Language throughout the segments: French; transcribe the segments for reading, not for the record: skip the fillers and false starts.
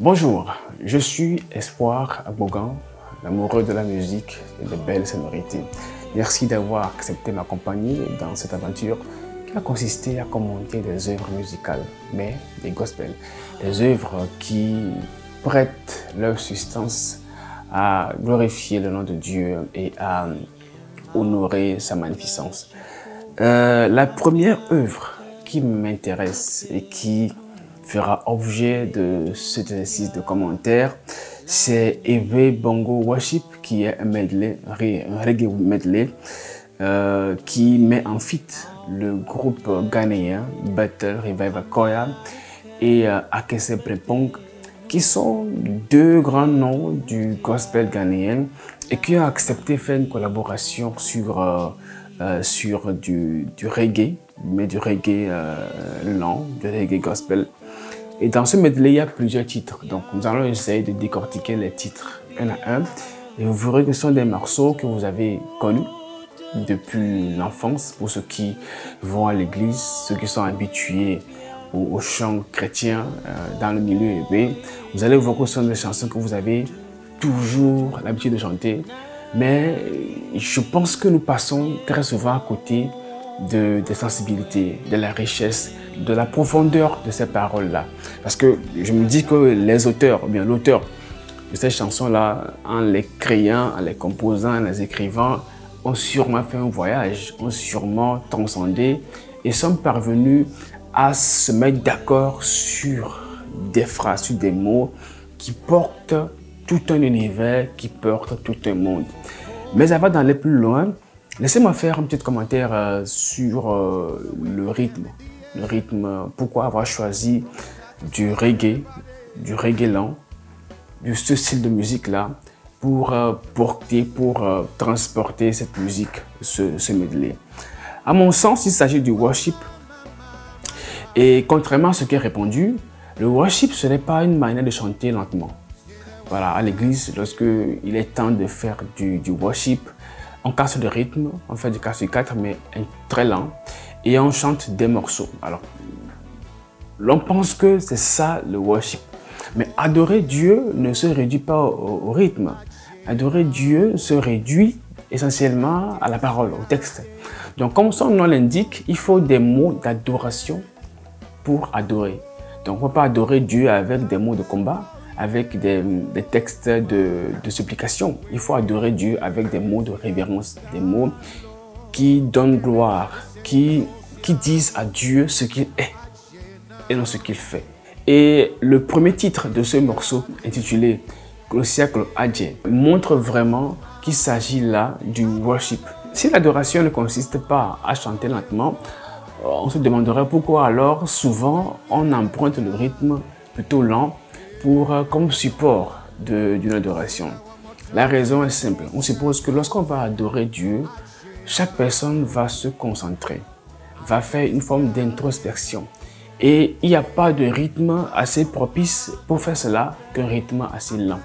Bonjour, je suis Espoir Abogan, l'amoureux de la musique et de belles sonorités. Merci d'avoir accepté m'accompagner dans cette aventure qui a consisté à commenter des œuvres musicales, mais des gospels. Des œuvres qui prêtent leur substance à glorifier le nom de Dieu et à honorer sa magnificence. La première œuvre qui m'intéresse et qui fera objet de cet exercice de commentaire, c'est Ewe Bongo Worship, qui est un medley, un reggae medley, qui met en feat le groupe ghanéen Battle Revival Choir et Akesse Brepong, qui sont deux grands noms du gospel ghanéen et qui ont accepté de faire une collaboration sur du reggae, mais du reggae lent, du reggae gospel. Et dans ce medley, il y a plusieurs titres. Donc, nous allons essayer de décortiquer les titres un à un. Et vous verrez que ce sont des morceaux que vous avez connus depuis l'enfance, pour ceux qui vont à l'église, ceux qui sont habitués au chant chrétien dans le milieu élevé. Vous allez voir que ce sont des chansons que vous avez toujours l'habitude de chanter. Mais je pense que nous passons très souvent à côté des sensibilités, de la richesse, de la profondeur de ces paroles-là. Parce que je me dis que les auteurs, ou bien l'auteur de ces chansons-là, en les créant, en les composant, en les écrivant, ont sûrement fait un voyage, ont sûrement transcendé et sont parvenus à se mettre d'accord sur des phrases, sur des mots qui portent tout un univers, qui portent tout un monde. Mais avant d'aller plus loin, laissez-moi faire un petit commentaire sur le rythme. Le rythme, pourquoi avoir choisi du reggae lent, de ce style de musique-là, pour transporter cette musique, ce medley. À mon sens, il s'agit du worship. Et contrairement à ce qui est répandu, le worship, ce n'est pas une manière de chanter lentement. Voilà, à l'église, lorsque il est temps de faire du worship, on casse le rythme, on fait du 4/4, mais très lent, et on chante des morceaux. Alors, l'on pense que c'est ça le worship. Mais adorer Dieu ne se réduit pas au rythme. Adorer Dieu se réduit essentiellement à la parole, au texte. Donc, comme son nom l'indique, il faut des mots d'adoration pour adorer. Donc, on ne peut pas adorer Dieu avec des mots de combat, avec des textes de supplication. Il faut adorer Dieu avec des mots de révérence, des mots qui donnent gloire, qui disent à Dieu ce qu'il est et non ce qu'il fait. Et le premier titre de ce morceau, intitulé Le siècle Adje, montre vraiment qu'il s'agit là du worship. Si l'adoration ne consiste pas à chanter lentement, on se demanderait pourquoi alors souvent on emprunte le rythme plutôt lent comme support d'une adoration. La raison est simple. On suppose que lorsqu'on va adorer Dieu, chaque personne va se concentrer, va faire une forme d'introspection. Et il n'y a pas de rythme assez propice pour faire cela qu'un rythme assez lent.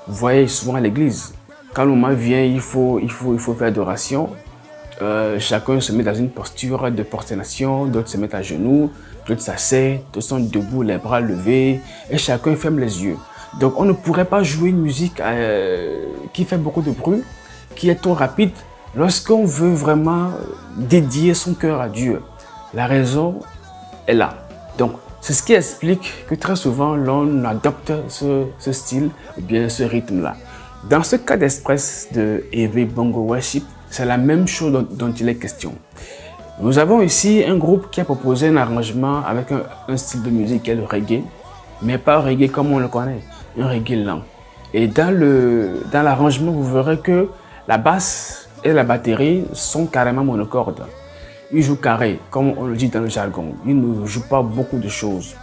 Vous voyez souvent à l'église, quand le moment vient, il faut faire adoration. Chacun se met dans une posture de prosternation, d'autres se mettent à genoux, d'autres s'asseyent, d'autres sont debout, les bras levés, et chacun ferme les yeux. Donc on ne pourrait pas jouer une musique qui fait beaucoup de bruit, qui est trop rapide, lorsqu'on veut vraiment dédier son cœur à Dieu. La raison est là. Donc c'est ce qui explique que très souvent l'on adopte ce style, ou bien ce rythme-là. Dans ce cas d'express de Ewe Bongo Worship, c'est la même chose dont il est question. Nous avons ici un groupe qui a proposé un arrangement avec un style de musique qui est le reggae, mais pas un reggae comme on le connaît, un reggae lent. Et dans l'arrangement, vous verrez que la basse et la batterie sont carrément monocordes. Ils jouent carré, comme on le dit dans le jargon. Ils ne jouent pas beaucoup de choses.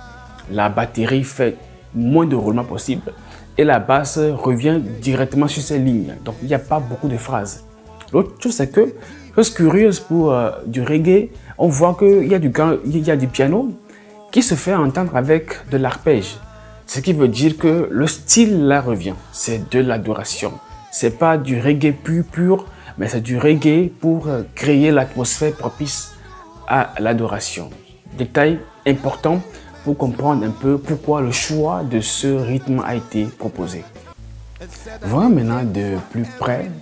La batterie fait moins de roulement possible et la basse revient directement sur ses lignes. Donc il n'y a pas beaucoup de phrases. L'autre chose, c'est que, chose curieuse pour du reggae, on voit qu'il y a du piano qui se fait entendre avec de l'arpège. Ce qui veut dire que le style là revient. C'est de l'adoration. C'est pas du reggae pur, mais c'est du reggae pour créer l'atmosphère propice à l'adoration. Détail important pour comprendre un peu pourquoi le choix de ce rythme a été proposé. Voyons maintenant de plus près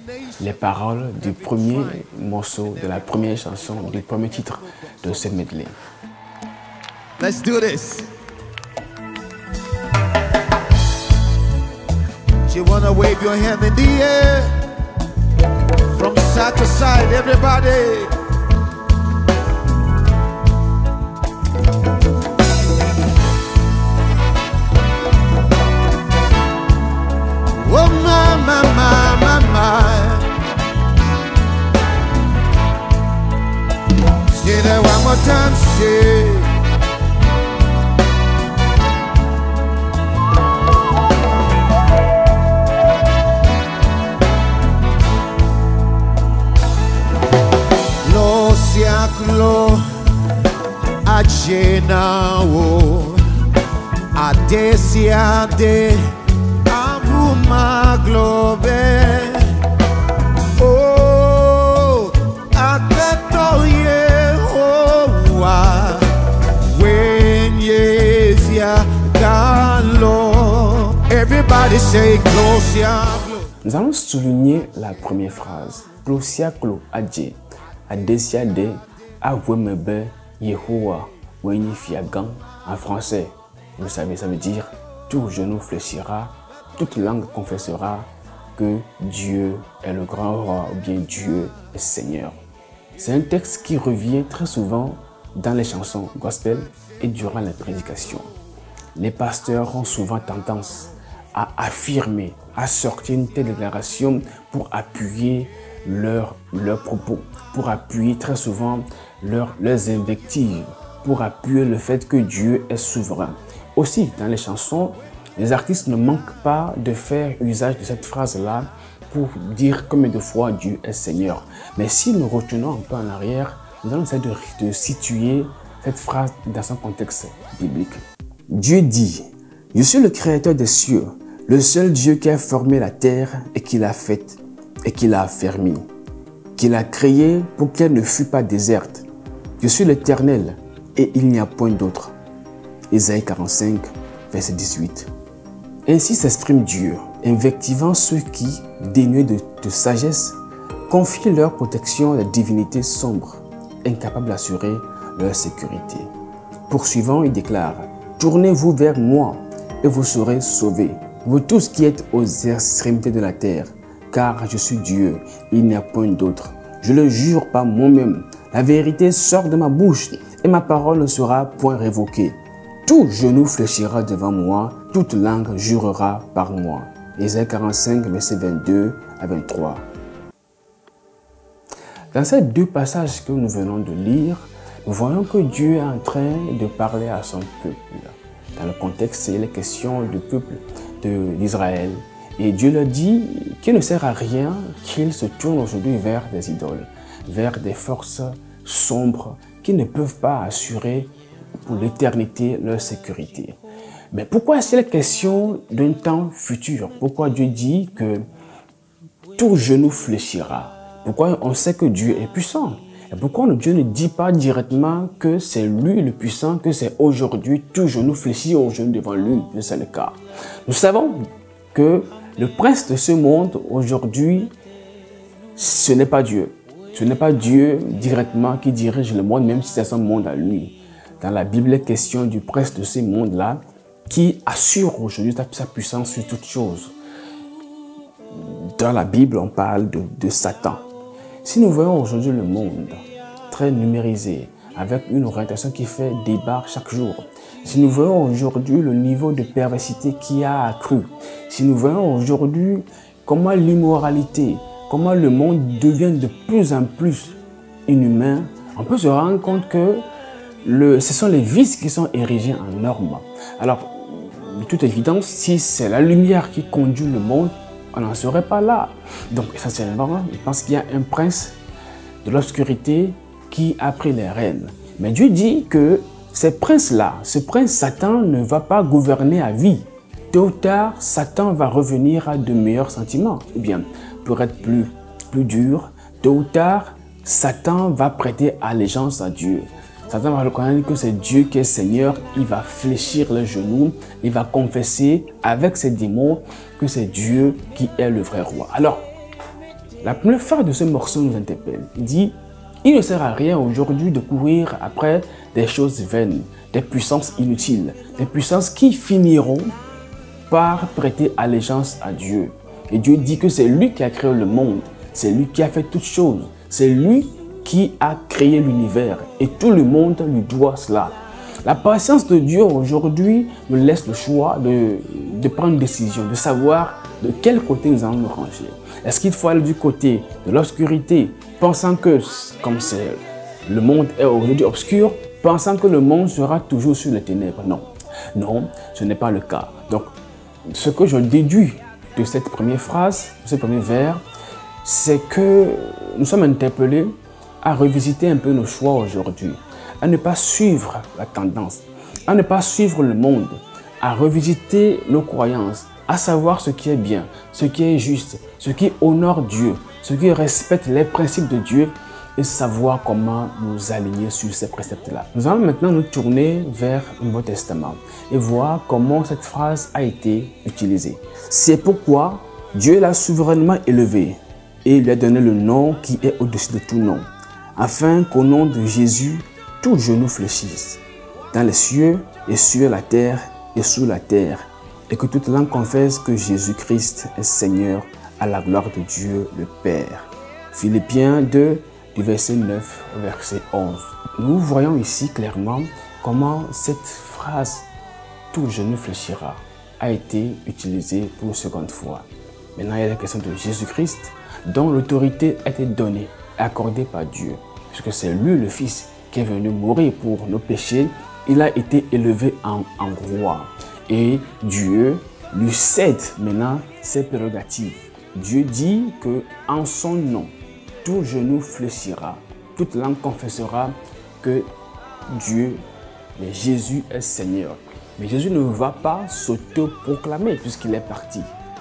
les paroles du premier morceau, de la première chanson, du premier titre de ce medley. Let's do this. You wanna wave your hand in the air from side to side, everybody. Oh my, my, my, my, my. Say that one more time, say. Siaklo ajenao adesiade abuma globe oh atetoye owa wenye fia galo. Everybody say Glosia. Nous allons souligner la première phrase. Glosia klo adje. Adesiade Awemebe Yehowa Wenyifiagan. En français, vous savez, ça veut dire tout genou fléchira, toute langue confessera que Dieu est le grand roi ou bien Dieu est Seigneur. C'est un texte qui revient très souvent dans les chansons gospel et durant les prédications. Les pasteurs ont souvent tendance à affirmer, à sortir une telle déclaration pour appuyer leurs propos, pour appuyer très souvent leurs invectives, pour appuyer le fait que Dieu est souverain. Aussi, dans les chansons, les artistes ne manquent pas de faire usage de cette phrase-là pour dire combien de fois Dieu est Seigneur. Mais si nous retenons un peu en arrière, nous allons essayer de situer cette phrase dans son contexte biblique. Dieu dit, « Je suis le créateur des cieux, le seul Dieu qui a formé la terre et qui l'a faite et qui l'a affermie, qu'il a créée pour qu'elle ne fût pas déserte. Je suis l'Éternel et il n'y a point d'autre. » Ésaïe 45, verset 18. Ainsi s'exprime Dieu, invectivant ceux qui, dénués de sagesse, confient leur protection à la divinité sombre, incapable d'assurer leur sécurité. Poursuivant, il déclare, « Tournez-vous vers moi et vous serez sauvés, vous tous qui êtes aux extrémités de la terre, car je suis Dieu, il n'y a point d'autre. Je le jure par moi-même, la vérité sort de ma bouche et ma parole ne sera point révoquée. Tout genou fléchira devant moi, toute langue jurera par moi. » Ésaïe 45, versets 22 à 23. Dans ces deux passages que nous venons de lire, nous voyons que Dieu est en train de parler à son peuple. Dans le contexte, il est question du peuple d'Israël. Et Dieu leur dit qu'il ne sert à rien qu'ils se tournent aujourd'hui vers des idoles, vers des forces sombres qui ne peuvent pas assurer pour l'éternité leur sécurité. Mais pourquoi est-ce qu'il est question d'un temps futur? Pourquoi Dieu dit que tout genou fléchira? Pourquoi on sait que Dieu est puissant? Et pourquoi Dieu ne dit pas directement que c'est lui le puissant, que c'est aujourd'hui tout genou fléchit au genou devant lui? C'est le cas. Nous savons que le prince de ce monde, aujourd'hui, ce n'est pas Dieu. Ce n'est pas Dieu directement qui dirige le monde, même si c'est son monde à lui. Dans la Bible, il est question du prince de ce monde-là qui assure aujourd'hui sa puissance sur toutes choses. Dans la Bible, on parle de Satan. Si nous voyons aujourd'hui le monde très numérisé, avec une orientation qui fait débat chaque jour, si nous voyons aujourd'hui le niveau de perversité qui a accru, si nous voyons aujourd'hui comment l'immoralité, comment le monde devient de plus en plus inhumain, on peut se rendre compte que ce sont les vices qui sont érigés en normes. Alors, de toute évidence, si c'est la lumière qui conduit le monde, on n'en serait pas là. Donc, essentiellement, je pense qu'il y a un prince de l'obscurité qui a pris les rênes. Mais Dieu dit que ce prince-là, ce prince Satan ne va pas gouverner à vie. Tôt ou tard, Satan va revenir à de meilleurs sentiments. Ou bien, pour être plus dur, tôt ou tard, Satan va prêter allégeance à Dieu. Satan va reconnaître que c'est Dieu qui est Seigneur. Il va fléchir les genoux. Il va confesser avec ses démons que c'est Dieu qui est le vrai roi. Alors, la première phrase de ce morceau nous interpelle. Il dit, il ne sert à rien aujourd'hui de courir après des choses vaines, des puissances inutiles, des puissances qui finiront par prêter allégeance à Dieu. Et Dieu dit que c'est lui qui a créé le monde, c'est lui qui a fait toutes choses, c'est lui qui a créé l'univers et tout le monde lui doit cela. La patience de Dieu aujourd'hui nous laisse le choix de prendre une décision, de savoir de quel côté nous allons nous ranger. Est-ce qu'il faut aller du côté de l'obscurité, pensant que, comme le monde est aujourd'hui obscur, pensant que le monde sera toujours sur les ténèbres? Non, non, ce n'est pas le cas. Donc, ce que je déduis de cette première phrase, de ce premier vers, c'est que nous sommes interpellés à revisiter un peu nos choix aujourd'hui, à ne pas suivre la tendance, à ne pas suivre le monde, à revisiter nos croyances, à savoir ce qui est bien, ce qui est juste, ce qui honore Dieu, ce qui respecte les principes de Dieu et savoir comment nous aligner sur ces préceptes-là. Nous allons maintenant nous tourner vers le Nouveau Testament et voir comment cette phrase a été utilisée. C'est pourquoi Dieu l'a souverainement élevé et lui a donné le nom qui est au-dessus de tout nom, afin qu'au nom de Jésus, tout genou fléchisse, dans les cieux et sur la terre et sous la terre, et que toute langue confesse que Jésus-Christ est Seigneur à la gloire de Dieu le Père. Philippiens 2, du verset 9 au verset 11. Nous voyons ici clairement comment cette phrase « tout genou fléchira » a été utilisée pour une seconde fois. Maintenant, il y a la question de Jésus-Christ, dont l'autorité a été donnée, accordée par Dieu, puisque c'est lui le Fils qui est venu mourir pour nos péchés. Il a été élevé en roi. Et Dieu lui cède maintenant ses prérogatives. Dieu dit que en son nom, tout genou fléchira, toute langue confessera que Dieu, Jésus est Seigneur. Mais Jésus ne va pas s'auto-proclamer puisqu'il est parti.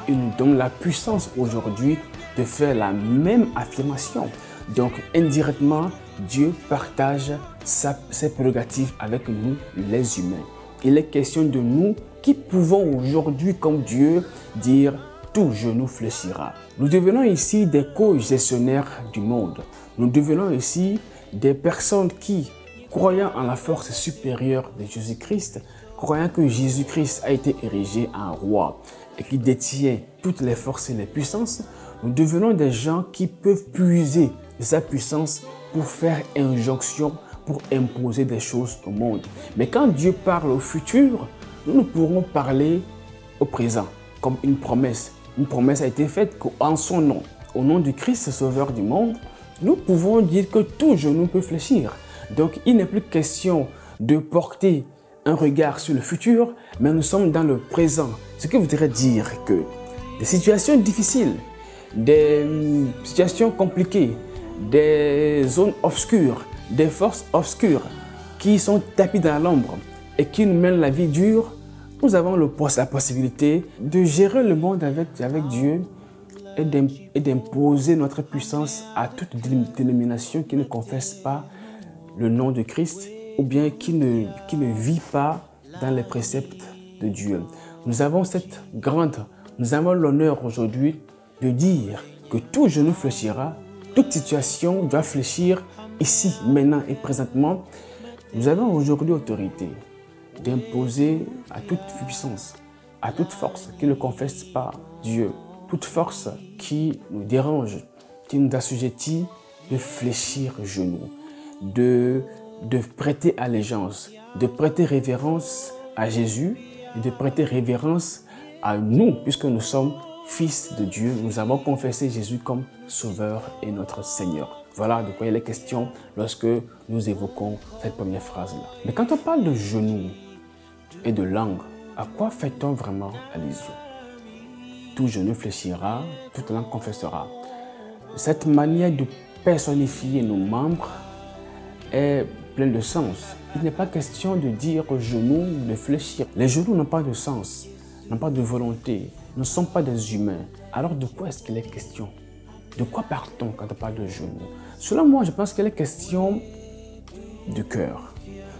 Il nous donne la puissance aujourd'hui de faire la même affirmation. Donc indirectement, Dieu partage ses prérogatives avec nous, les humains. Il est question de nous qui pouvons aujourd'hui, comme Dieu, dire « tout genou fléchira ». Nous devenons ici des co-gestionnaires du monde. Nous devenons ici des personnes qui, croyant en la force supérieure de Jésus-Christ, croyant que Jésus-Christ a été érigé en roi et qui détient toutes les forces et les puissances, nous devenons des gens qui peuvent puiser de sa puissance pour faire injonction, pour imposer des choses au monde. Mais quand Dieu parle au futur, nous ne pourrons parler au présent comme une promesse. Une promesse a été faite qu'en son nom, au nom du Christ, Sauveur du monde, nous pouvons dire que tout genou peut fléchir. Donc il n'est plus question de porter un regard sur le futur, mais nous sommes dans le présent. Ce qui voudrait dire que des situations difficiles, des situations compliquées, des zones obscures, des forces obscures qui sont tapis dans l'ombre et qui nous mènent la vie dure, nous avons la possibilité de gérer le monde avec Dieu et d'imposer notre puissance à toute dénomination qui ne confesse pas le nom de Christ ou bien qui ne vit pas dans les préceptes de Dieu. Nous avons l'honneur aujourd'hui de dire que tout genou fléchira, toute situation doit fléchir ici, maintenant et présentement. Nous avons aujourd'hui autorité d'imposer à toute puissance, à toute force qui ne confesse pas Dieu, toute force qui nous dérange, qui nous assujettit, de fléchir genoux, de prêter allégeance, de prêter révérence à Jésus et de prêter révérence à nous, puisque nous sommes fils de Dieu. Nous avons confessé Jésus comme Sauveur et notre Seigneur. Voilà de quoi il est question lorsque nous évoquons cette première phrase-là. Mais quand on parle de genoux et de langue, à quoi fait-on vraiment allusion? Tout genou fléchira, toute langue confessera. Cette manière de personnifier nos membres est pleine de sens. Il n'est pas question de dire aux genoux de fléchir. Les genoux n'ont pas de sens, n'ont pas de volonté, ne sont pas des humains. Alors de quoi est-ce qu'il est question? De quoi parle-t-on quand on parle de genoux? Selon moi, je pense qu'il est question du cœur.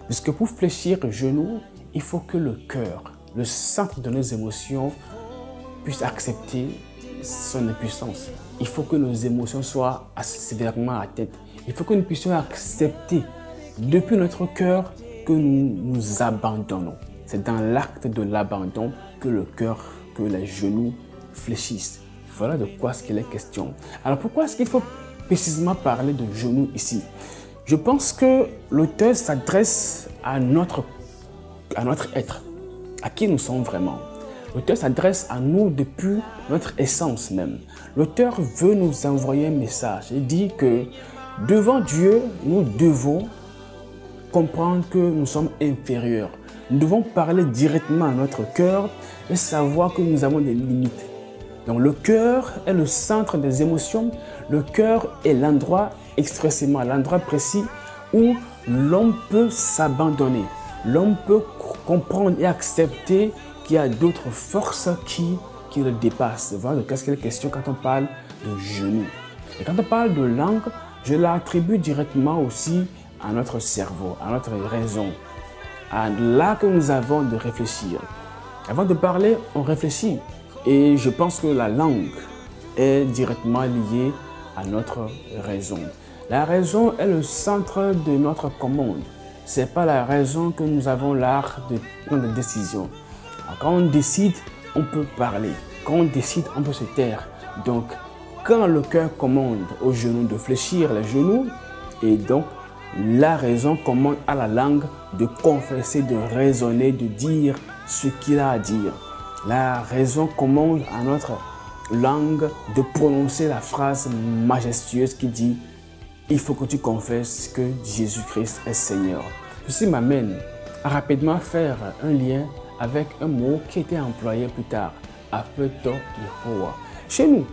Puisque pour fléchir le genou, il faut que le cœur, le centre de nos émotions, puisse accepter son impuissance. Il faut que nos émotions soient sévèrement atteintes. Il faut que nous puissions accepter depuis notre cœur que nous nous abandonnons. C'est dans l'acte de l'abandon que le cœur, que les genoux fléchissent. Voilà de quoi est-ce qu'il est question. Alors pourquoi est-ce qu'il faut précisément parler de genoux ici? Je pense que l'auteur s'adresse à notre être, à qui nous sommes vraiment. L'auteur s'adresse à nous depuis notre essence même. L'auteur veut nous envoyer un message. Il dit que devant Dieu, nous devons comprendre que nous sommes inférieurs. Nous devons parler directement à notre cœur et savoir que nous avons des limites. Donc le cœur est le centre des émotions. Le cœur est l'endroit expressément, l'endroit précis où l'homme peut s'abandonner. L'homme peut comprendre et accepter qu'il y a d'autres forces qui le dépassent. Voilà de qu'est-ce qu'il est question quand on parle de genoux. Et quand on parle de langue, je l'attribue directement aussi à notre cerveau, à notre raison, à là que nous avons de réfléchir. Avant de parler, on réfléchit. Et je pense que la langue est directement liée à notre raison. La raison est le centre de notre commande. Ce n'est pas la raison que nous avons l'art de prendre des décisions. Alors, quand on décide, on peut parler. Quand on décide, on peut se taire. Donc, quand le cœur commande aux genoux de fléchir les genoux, et donc la raison commande à la langue de confesser, de raisonner, de dire ce qu'il a à dire. La raison commande à notre langue de prononcer la phrase majestueuse qui dit « Il faut que tu confesses que Jésus-Christ est Seigneur ». Ceci m'amène à rapidement faire un lien avec un mot qui était employé plus tard, « Afeto Yehowa ». Chez nous,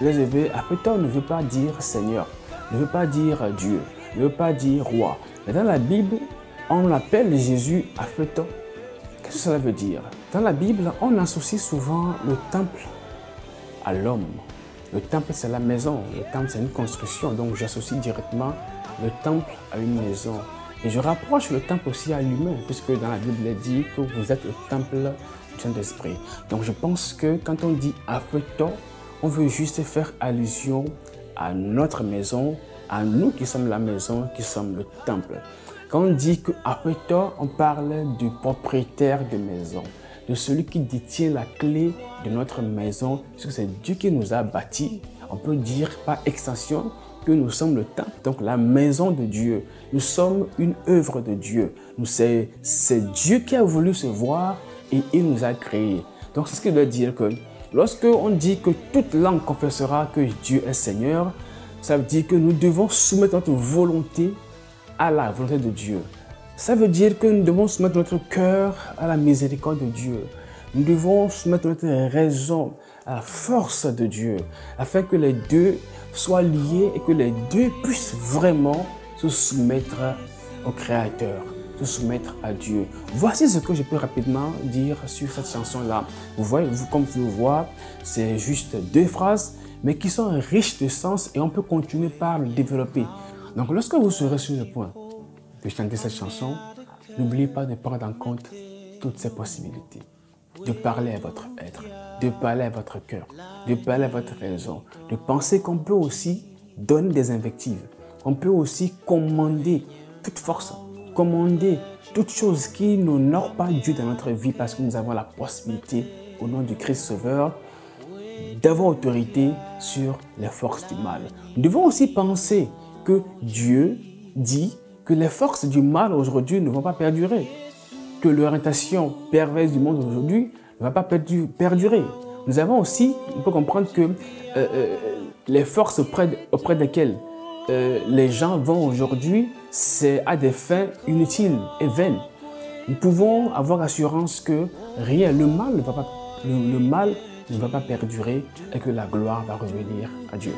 les Hébreux, Afeto ne veut pas dire Seigneur, ne veut pas dire Dieu, ne veut pas dire roi. Mais dans la Bible, on appelle Jésus Afeto. Qu'est-ce que cela veut dire? Dans la Bible, on associe souvent le temple à l'homme. Le temple, c'est la maison. Le temple, c'est une construction. Donc, j'associe directement le temple à une maison. Et je rapproche le temple aussi à l'humain, puisque dans la Bible, il dit que vous êtes le temple du Saint-Esprit. Donc, je pense que quand on dit Afeto, on veut juste faire allusion à notre maison, à nous qui sommes la maison, qui sommes le temple. Quand on dit que Afeto, on parle du propriétaire de maison, de celui qui détient la clé de notre maison, puisque c'est Dieu qui nous a bâtis. On peut dire par extension que nous sommes le temple, donc la maison de Dieu. Nous sommes une œuvre de Dieu. C'est Dieu qui a voulu se voir et il nous a créés. Donc c'est ce qui veut dire que lorsque on dit que toute langue confessera que Dieu est Seigneur, ça veut dire que nous devons soumettre notre volonté à la volonté de Dieu. Ça veut dire que nous devons soumettre notre cœur à la miséricorde de Dieu. Nous devons soumettre notre raison à la force de Dieu, afin que les deux soient liés et que les deux puissent vraiment se soumettre au Créateur, se soumettre à Dieu. Voici ce que je peux rapidement dire sur cette chanson-là. Vous voyez, comme vous le voyez, c'est juste deux phrases, mais qui sont riches de sens et on peut continuer par le développer. Donc, lorsque vous serez sur le point de chanter cette chanson, n'oubliez pas de prendre en compte toutes ces possibilités. De parler à votre être, de parler à votre cœur, de parler à votre raison, de penser qu'on peut aussi donner des invectives. On peut aussi commander toute force, commander toute chose qui n'honore pas Dieu dans notre vie parce que nous avons la possibilité, au nom du Christ Sauveur, d'avoir autorité sur les forces du mal. Nous devons aussi penser que Dieu dit que les forces du mal aujourd'hui ne vont pas perdurer, que l'orientation perverse du monde aujourd'hui ne va pas perdurer. Nous avons aussi, on peut comprendre que les forces auprès desquelles les gens vont aujourd'hui, c'est à des fins inutiles et vaines. Nous pouvons avoir assurance que rien, le mal ne va pas perdurer et que la gloire va revenir à Dieu.